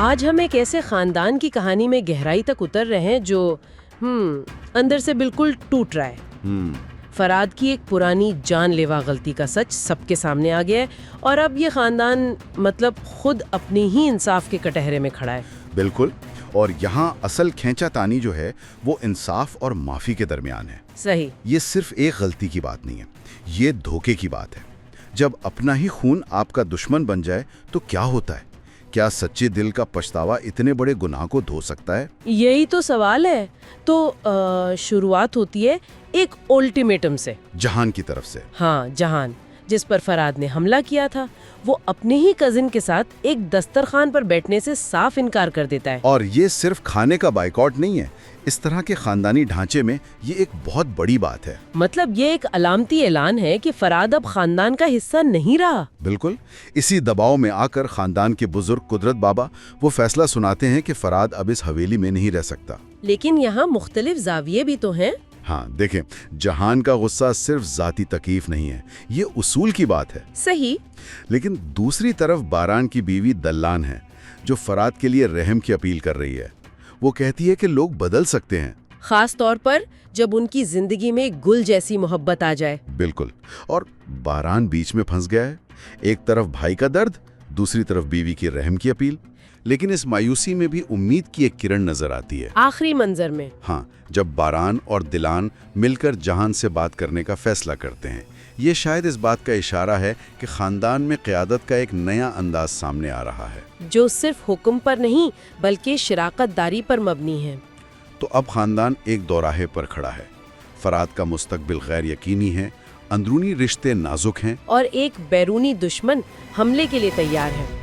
आज हम एक ऐसे खानदान की कहानी में गहराई तक उतर रहे हैं जो अंदर से बिल्कुल टूट रहा है। फराद की एक पुरानी जानलेवा गलती का सच सबके सामने आ गया है और अब ये खानदान मतलब खुद अपनी ही इंसाफ के कटहरे में खड़ा है। बिल्कुल, और यहाँ असल खींचातानी जो है वो इंसाफ और माफी के दरमियान है। सही। ये सिर्फ एक गलती की बात नहीं है, ये धोखे की बात है। जब अपना ही खून आपका दुश्मन बन जाए तो क्या होता है? क्या सच्चे दिल का पछतावा इतने बड़े गुनाह को धो सकता है? यही तो सवाल है। तो शुरुआत होती है एक अल्टीमेटम से, जहान की तरफ से। हाँ, जहान, जिस पर फराद ने हमला किया था, वो अपने ही कजिन के साथ एक दस्तरखान पर बैठने से साफ इनकार कर देता है। और ये सिर्फ खाने का बाइकआउट नहीं है, इस तरह के खानदानी ढांचे में ये एक बहुत बड़ी बात है। मतलब ये एक अलामती ऐलान है कि फराद अब खानदान का हिस्सा नहीं रहा। बिल्कुल। इसी दबाव में आकर खानदान के बुजुर्ग कुदरत बाबा वो फैसला सुनाते हैं कि फराद अब इस हवेली में नहीं रह सकता। लेकिन यहाँ मुख्तलिफ जाविये भी तो हैं। हाँ, देखें, जहान का गुस्सा सिर्फ जाती तकलीफ नहीं है, ये उसूल की बात है। सही। लेकिन दूसरी तरफ बारान की बीवी दल्लान है जो फराद के लिए रहम की अपील कर रही है। वो कहती है कि लोग बदल सकते हैं, खास तौर पर जब उनकी जिंदगी में गुल जैसी मोहब्बत आ जाए। बिल्कुल। और बारान बीच में फंस गया है, एक तरफ भाई का दर्द, दूसरी तरफ बीवी की रहम की अपील। लेकिन इस मायूसी में भी उम्मीद की एक किरण नजर आती है आखिरी मंजर में। हाँ, जब बारान और दिलान मिलकर जहान से बात करने का फैसला करते हैं। ये शायद इस बात का इशारा है कि खानदान में क़यादत का एक नया अंदाज सामने आ रहा है, जो सिर्फ हुक्म पर नहीं बल्कि शराकतदारी पर मबनी है। तो अब खानदान एक दौराहे पर खड़ा है। फराद का मुस्तकबिल गैर यकीनी है, अंदरूनी रिश्ते नाजुक हैं और एक बैरूनी दुश्मन हमले के लिए तैयार है।